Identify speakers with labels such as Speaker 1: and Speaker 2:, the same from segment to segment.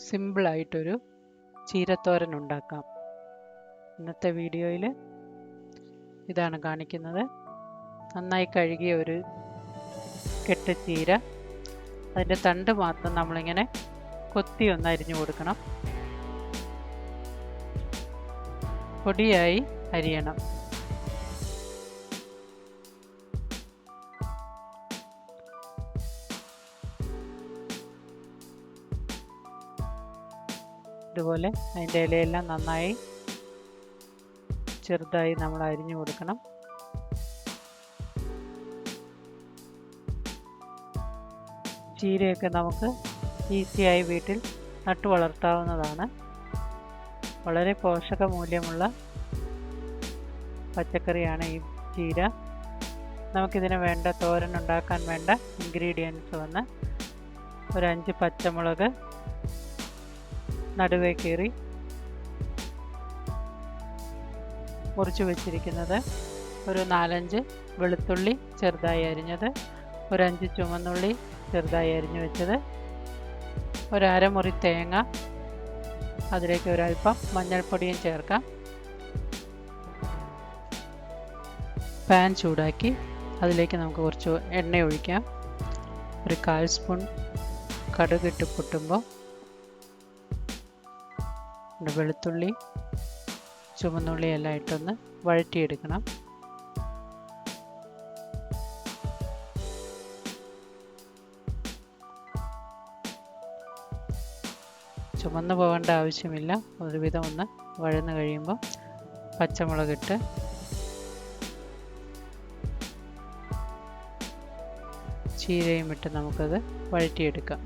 Speaker 1: സിമ്പിളായിട്ടൊരു ചീരത്തോരൻ ഉണ്ടാക്കാം. ഇന്നത്തെ വീഡിയോയിൽ ഇതാണ് കാണിക്കുന്നത്. നന്നായി കഴുകിയ ഒരു കെട്ട് ചീര, അതിൻ്റെ തണ്ട് മാത്രം നമ്മളിങ്ങനെ കൊത്തി ഒന്ന് അരിഞ്ഞു കൊടുക്കണം. പൊടിയായി അരിയണം. ഇതുപോലെ അതിൻ്റെ ഇലയെല്ലാം നന്നായി ചെറുതായി നമ്മൾ അരിഞ്ഞു കൊടുക്കണം. ചീരയൊക്കെ നമുക്ക് ഈസിയായി വീട്ടിൽ നട്ടു വളർത്താവുന്നതാണ്. വളരെ പോഷകമൂല്യമുള്ള പച്ചക്കറിയാണ് ഈ ചീര. നമുക്കിതിന് വേണ്ട തോരൻ ഉണ്ടാക്കാൻ വേണ്ട ഇൻഗ്രീഡിയൻസ് വന്ന് ഒരു 5 പച്ചമുളക് നടുവേ കീറി മുറിച്ച് വെച്ചിരിക്കുന്നത്, ഒരു 4-5 വെളുത്തുള്ളി ചെറുതായി അരിഞ്ഞത്, ഒരു 5 ചുവന്നുള്ളി ചെറുതായി അരിഞ്ഞു വെച്ചത്, ഒരു അരമുറി തേങ്ങ, അതിലേക്ക് ഒരൽപ്പം മഞ്ഞൾപ്പൊടിയും ചേർക്കാം. പാൻ ചൂടാക്കി അതിലേക്ക് നമുക്ക് കുറച്ച് എണ്ണ ഒഴിക്കാം. ഒരു 1/4 സ്പൂൺ കടുകിട്ട് പൊട്ടുമ്പോൾ വെളുത്തുള്ളി ചുവന്നുള്ളി എല്ലാം ഇട്ടൊന്ന് വഴറ്റിയെടുക്കണം. ചുമന്നു പോകേണ്ട ആവശ്യമില്ല. ഒരുവിധം ഒന്ന് വഴന്ന് കഴിയുമ്പോൾ പച്ചമുളകിട്ട് ചീരയും ഇട്ട് നമുക്കത് വഴറ്റിയെടുക്കാം.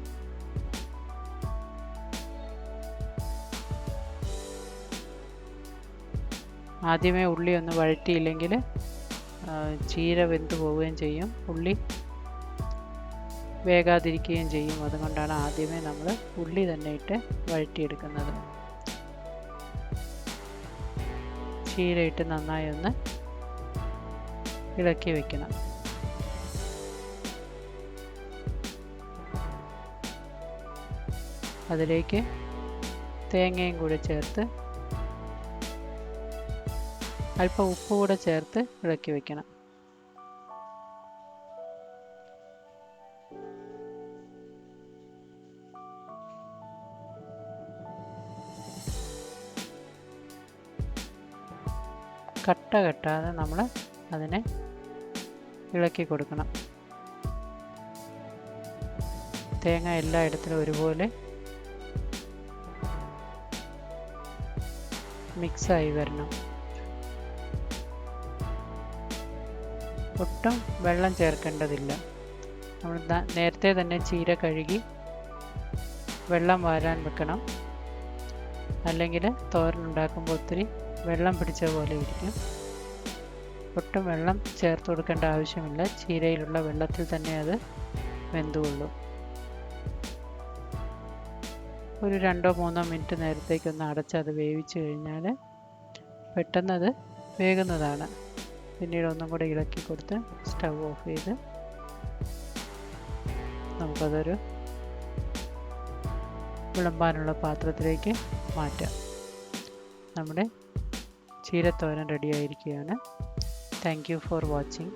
Speaker 1: ആദ്യമേ ഉള്ളി ഒന്ന് വഴറ്റിയില്ലെങ്കിൽ ചീര വെന്ത് പോവുകയും ചെയ്യും, ഉള്ളി വേകാതിരിക്കുകയും ചെയ്യും. അതുകൊണ്ടാണ് ആദ്യമേ നമ്മൾ ഉള്ളി തന്നെ ഇട്ട് വഴറ്റിയെടുക്കുന്നത്. ചീര ഇട്ട് നന്നായി ഒന്ന് ഇളക്കി വെക്കണം. അതിലേക്ക് തേങ്ങയും കൂടെ ചേർത്ത് അല്പം ഉപ്പ് കൂടെ ചേർത്ത് ഇളക്കി വെക്കണം. കട്ട കെട്ടാതെ നമ്മൾ അതിനെ ഇളക്കി കൊടുക്കണം. തേങ്ങ എല്ലായിടത്തിലും ഒരുപോലെ മിക്സായി വരണം. ഒട്ടും വെള്ളം ചേർക്കേണ്ടതില്ല. നമ്മൾ നേരത്തെ തന്നെ ചീര കഴുകി വെള്ളം വാരാൻ വെക്കണം. അല്ലെങ്കിൽ തോരൻ ഉണ്ടാക്കുമ്പോൾ ഒത്തിരി വെള്ളം പിടിച്ച പോലെ ഇരിക്കും. ഒട്ടും വെള്ളം ചേർത്ത് കൊടുക്കേണ്ട ആവശ്യമില്ല. ചീരയിലുള്ള വെള്ളത്തിൽ തന്നെ അത് വെന്തുകൊള്ളും. ഒരു 2-3 മിനിറ്റ് നേരത്തേക്കൊന്ന് അടച്ചത് വേവിച്ച് കഴിഞ്ഞാൽ പെട്ടെന്നത് വേകുന്നതാണ്. പിന്നീട് ഒന്നും കൂടെ ഇളക്കി കൊടുത്ത് സ്റ്റൗ ഓഫ് ചെയ്ത് നമുക്കതൊരു വിളമ്പാനുള്ള പാത്രത്തിലേക്ക് മാറ്റാം. നമ്മുടെ ചീരത്തോരൻ റെഡിയായിരിക്കുകയാണ്. Thank you for watching.